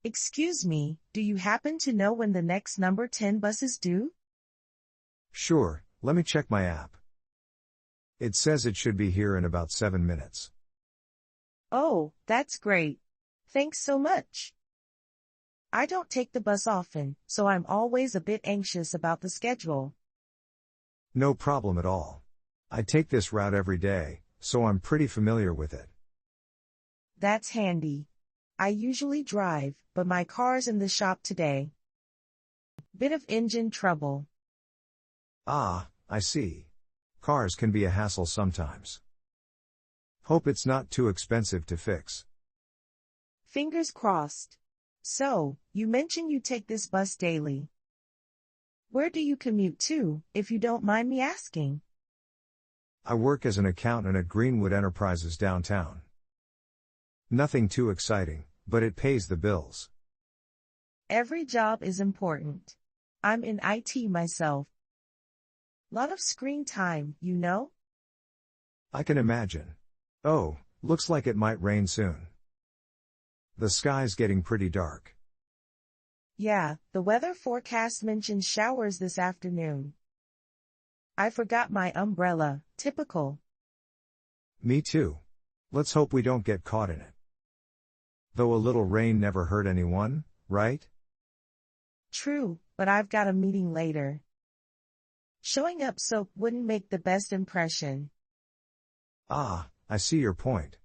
Excuse me, do you happen to know when the next number 10 bus is due? Sure, let me check my app. It says it should be here in about 7 minutes. Oh, that's great. Thanks so much. I don't take the bus often, so I'm always a bit anxious about the schedule. No problem at all. I take this route every day, so I'm pretty familiar with it. That's handy. I usually drive, but my car's in the shop today. Bit of engine trouble. Ah, I see. Cars can be a hassle sometimes. Hope it's not too expensive to fix. Fingers crossed. So, you mentioned you take this bus daily. Where do you commute to, if you don't mind me asking? I work as an accountant at Greenwood Enterprises downtown. Nothing too exciting, but it pays the bills. Every job is important. I'm in IT myself. Lot of screen time, you know? I can imagine. Oh, looks like it might rain soon. The sky's getting pretty dark. Yeah, the weather forecast mentions showers this afternoon. I forgot my umbrella, typical. Me too. Let's hope we don't get caught in it. Though a little rain never hurt anyone, right? True, but I've got a meeting later. Showing up soaked wouldn't make the best impression. Ah, I see your point.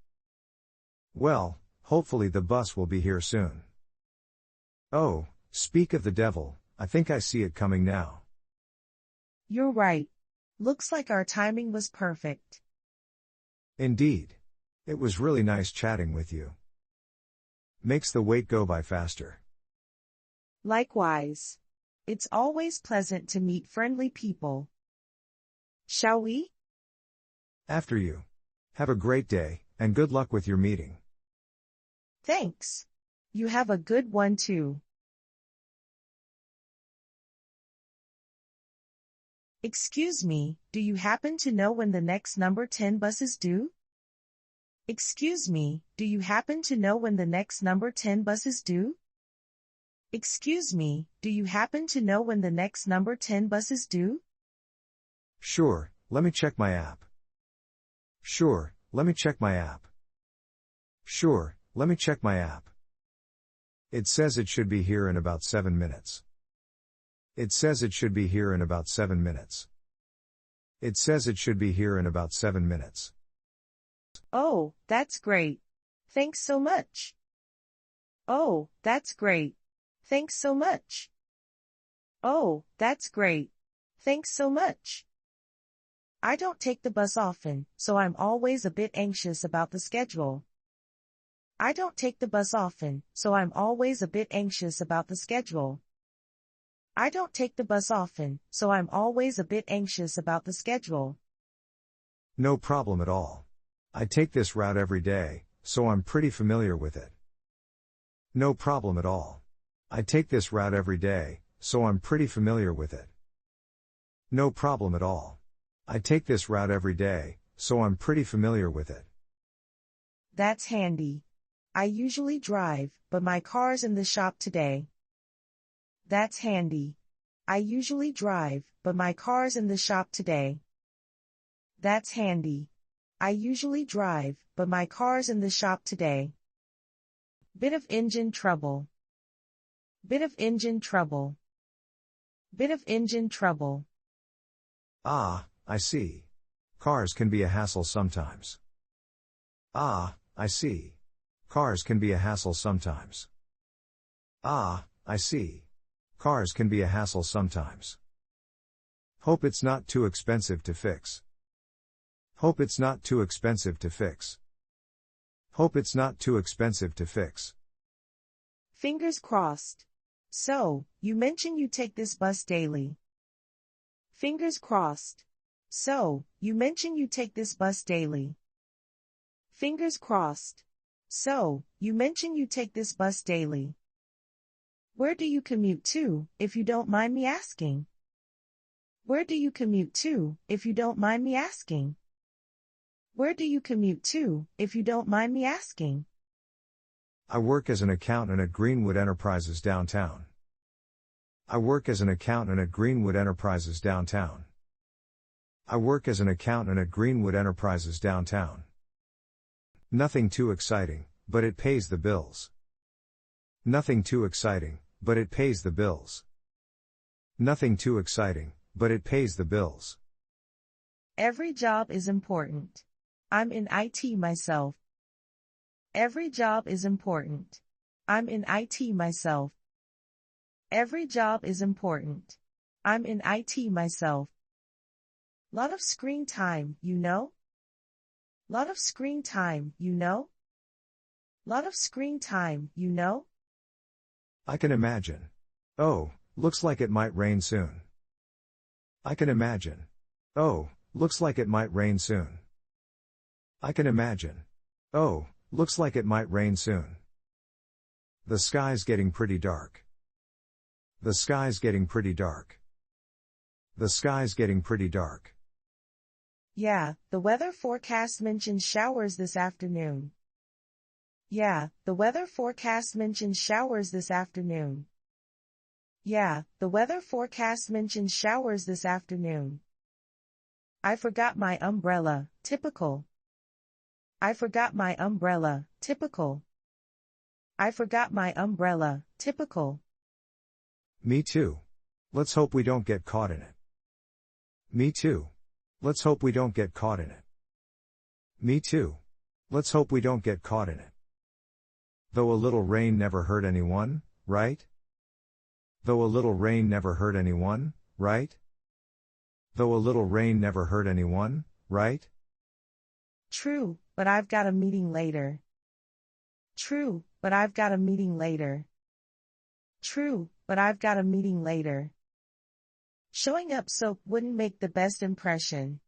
Well, hopefully the bus will be here soon. Oh, speak of the devil, I think I see it coming now. You're right. Looks like our timing was perfect. Indeed. It was really nice chatting with you. Makes the wait go by faster. Likewise. It's always pleasant to meet friendly people. Shall we? After you. Have a great day, and good luck with your meeting. Thanks. You have a good one too. Excuse me, do you happen to know when the next number 10 bus is due? Excuse me, do you happen to know when the next number 10 bus is due? Excuse me, do you happen to know when the next number 10 bus is due? Sure, let me check my app. Sure, let me check my app. Sure, let me check my app. It says it should be here in about 7 minutes. It says it should be here in about 7 minutes. It says it should be here in about 7 minutes. Oh, that's great. Thanks so much. Oh, that's great. Thanks so much. Oh, that's great. Thanks so much. I don't take the bus often, so I'm always a bit anxious about the schedule. I don't take the bus often, so I'm always a bit anxious about the schedule. I don't take the bus often, so I'm always a bit anxious about the schedule. No problem at all. I take this route every day, so I'm pretty familiar with it. No problem at all. I take this route every day, so I'm pretty familiar with it. No problem at all. I take this route every day, so I'm pretty familiar with it. That's handy. I usually drive, but my car's in the shop today. That's handy. I usually drive, but my car's in the shop today. That's handy. I usually drive, but my car's in the shop today. Bit of engine trouble. Bit of engine trouble. Bit of engine trouble. Ah, I see. Cars can be a hassle sometimes. Ah, I see. Cars can be a hassle sometimes. Ah, I see. Cars can be a hassle sometimes. Hope it's not too expensive to fix. Hope it's not too expensive to fix. Hope it's not too expensive to fix. Fingers crossed. So, you mentioned you take this bus daily. Fingers crossed. So, you mentioned you take this bus daily. Fingers crossed. So, you mentioned you take this bus daily. Where do you commute to, if you don't mind me asking? Where do you commute to, if you don't mind me asking? Where do you commute to, if you don't mind me asking? I work as an accountant at Greenwood Enterprises downtown. I work as an accountant at Greenwood Enterprises downtown. I work as an accountant at Greenwood Enterprises downtown. Nothing too exciting, but it pays the bills. Nothing too exciting, but it pays the bills. Nothing too exciting, but it pays the bills. Every job is important. I'm in IT myself. Every job is important. I'm in IT myself. Every job is important. I'm in IT myself. Lot of screen time, you know? Lot of screen time, you know? Lot of screen time, you know? I can imagine. Oh, looks like it might rain soon. I can imagine. Oh, looks like it might rain soon. I can imagine. Oh, looks like it might rain soon. The sky's getting pretty dark. The sky's getting pretty dark. The sky's getting pretty dark. Yeah, the weather forecast mentions showers this afternoon. Yeah, the weather forecast mentions showers this afternoon. Yeah, the weather forecast mentions showers this afternoon. I forgot my umbrella, typical. I forgot my umbrella, typical. I forgot my umbrella, typical. Me too. Let's hope we don't get caught in it. Me too. Let's hope we don't get caught in it. Me too. Let's hope we don't get caught in it. Though a little rain never hurt anyone, right? Though a little rain never hurt anyone, right? Though a little rain never hurt anyone, right? True, but I've got a meeting later. True, but I've got a meeting later. True, but I've got a meeting later. Showing up soap wouldn't make the best impression.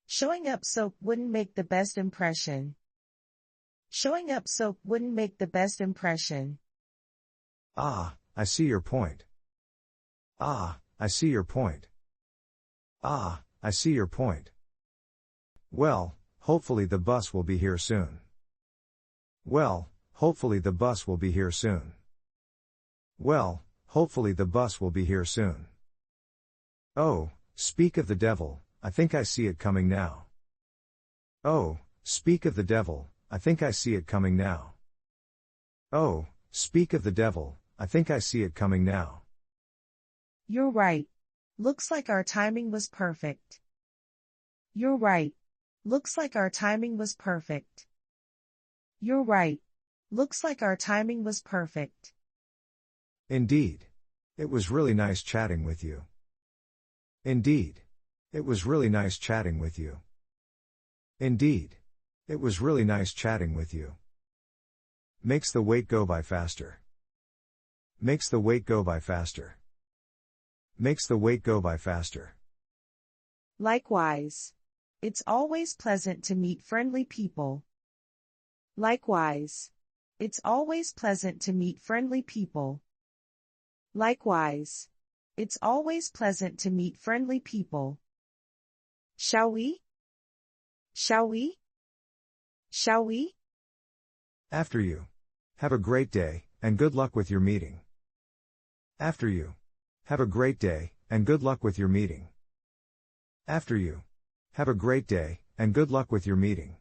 Showing up soap wouldn't make the best impression. Showing up soap wouldn't make the best impression. Ah, I see your point. Ah, I see your point. Ah, I see your point. Well, hopefully the bus will be here soon. Well, hopefully the bus will be here soon. Well, hopefully the bus will be here soon. Oh, speak of the devil, I think I see it coming now. Oh, speak of the devil, I think I see it coming now. Oh, speak of the devil, I think I see it coming now. You're right. Looks like our timing was perfect. You're right. Looks like our timing was perfect. You're right. Looks like our timing was perfect. Indeed. It was really nice chatting with you. Indeed. It was really nice chatting with you. Indeed. It was really nice chatting with you. Makes the wait go by faster. Makes the wait go by faster. Makes the wait go by faster. Likewise. It's always pleasant to meet friendly people. Likewise. It's always pleasant to meet friendly people. Likewise. It's always pleasant to meet friendly people. Shall we? Shall we? Shall we? After you. Have a great day, and good luck with your meeting. After you. Have a great day, and good luck with your meeting. After you. Have a great day, and good luck with your meeting.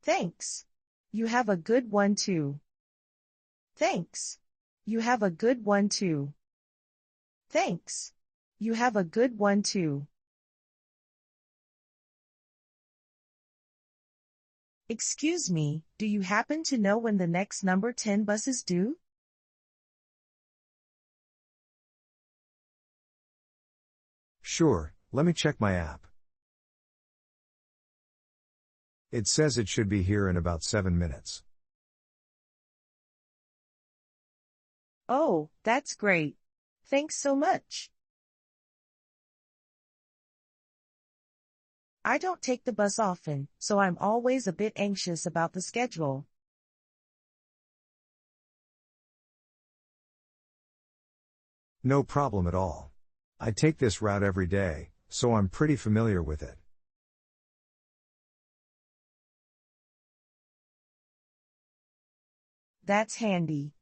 Thanks. You have a good one too. Thanks. You have a good one too. Thanks. You have a good one too. Excuse me, do you happen to know when the next number 10 bus is due? Sure, let me check my app. It says it should be here in about 7 minutes. Oh, that's great. Thanks so much. I don't take the bus often, so I'm always a bit anxious about the schedule. No problem at all. I take this route every day, so I'm pretty familiar with it. That's handy.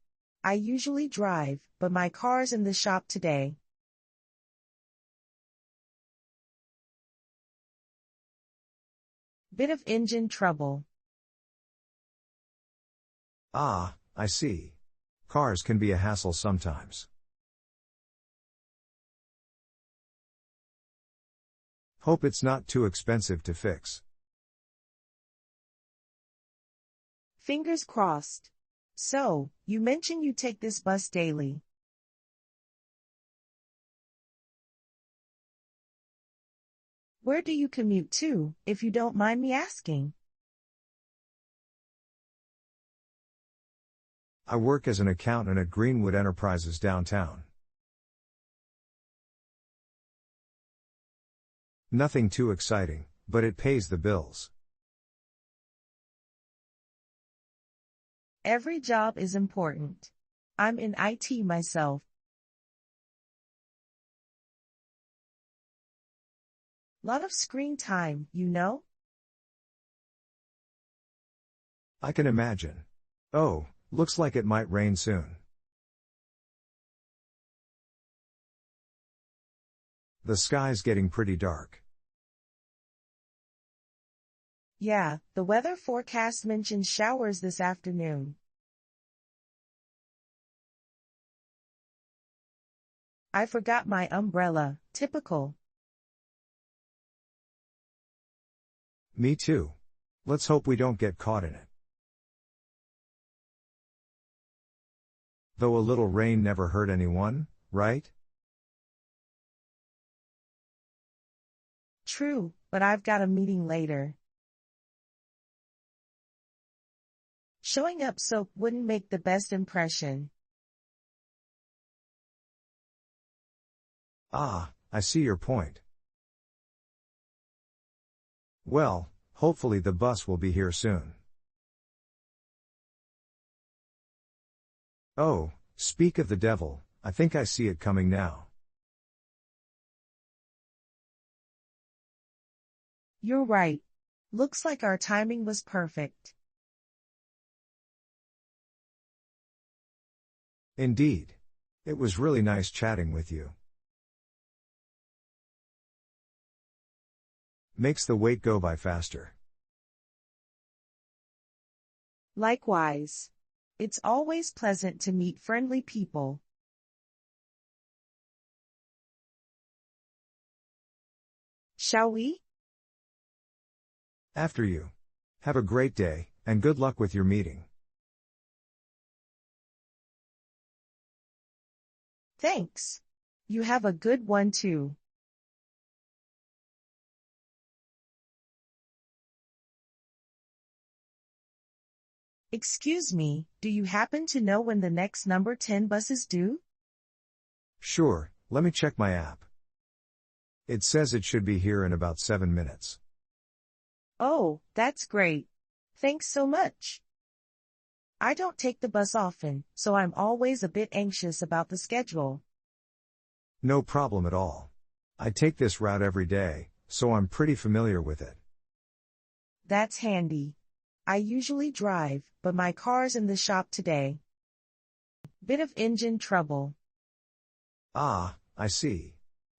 I usually drive, but my car's in the shop today. Bit of engine trouble. Ah, I see. Cars can be a hassle sometimes. Hope it's not too expensive to fix. Fingers crossed. So, you mentioned you take this bus daily. Where do you commute to, if you don't mind me asking? I work as an accountant at Greenwood Enterprises downtown. Nothing too exciting, but it pays the bills. Every job is important. I'm in IT myself. Lot of screen time, you know? I can imagine. Oh, looks like it might rain soon. The sky's getting pretty dark. Yeah, the weather forecast mentions showers this afternoon. I forgot my umbrella, typical. Me too. Let's hope we don't get caught in it. Though a little rain never hurt anyone, right? True, but I've got a meeting later. Showing up soap wouldn't make the best impression. Ah, I see your point. Well, hopefully the bus will be here soon. Oh, speak of the devil, I think I see it coming now. You're right. Looks like our timing was perfect. Indeed. It was really nice chatting with you. Makes the wait go by faster. Likewise. It's always pleasant to meet friendly people. Shall we? After you. Have a great day, and good luck with your meeting. Thanks. You have a good one too. Excuse me, do you happen to know when the next number 10 bus is due? Sure, let me check my app. It says it should be here in about 7 minutes. Oh, that's great. Thanks so much. I don't take the bus often, so I'm always a bit anxious about the schedule. No problem at all. I take this route every day, so I'm pretty familiar with it. That's handy. I usually drive, but my car's in the shop today. Bit of engine trouble. Ah, I see.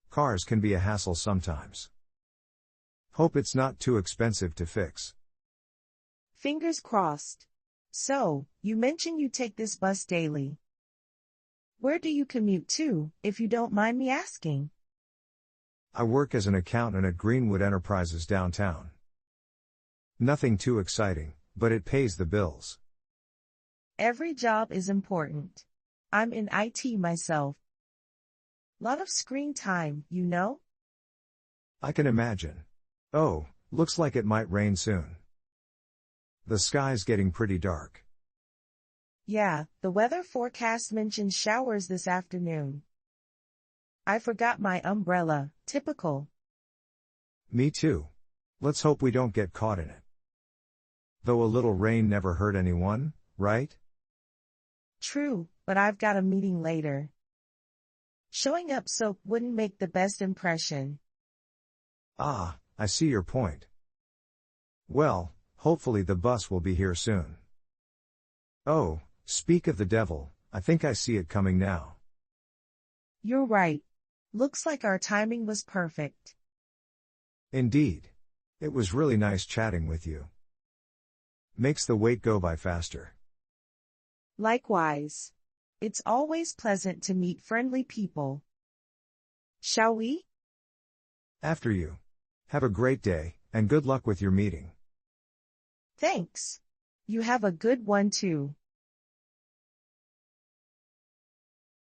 Cars can be a hassle sometimes. Hope it's not too expensive to fix. Fingers crossed. So, you mentioned you take this bus daily. Where do you commute to, if you don't mind me asking? I work as an accountant at Greenwood Enterprises downtown. Nothing too exciting, but it pays the bills. Every job is important. I'm in IT myself. Lot of screen time, you know? I can imagine. Oh, looks like it might rain soon. The sky's getting pretty dark. Yeah, the weather forecast mentions showers this afternoon. I forgot my umbrella, typical. Me too. Let's hope we don't get caught in it. Though a little rain never hurt anyone, right? True, but I've got a meeting later. Showing up soap wouldn't make the best impression. Ah, I see your point. Well, hopefully the bus will be here soon. Oh, Speak of the devil, I think I see it coming now. You're right. Looks like our timing was perfect. Indeed. It was really nice chatting with you. Makes the wait go by faster. Likewise. It's always pleasant to meet friendly people. Shall we? After you. Have a great day, and good luck with your meeting. Thanks. You have a good one too.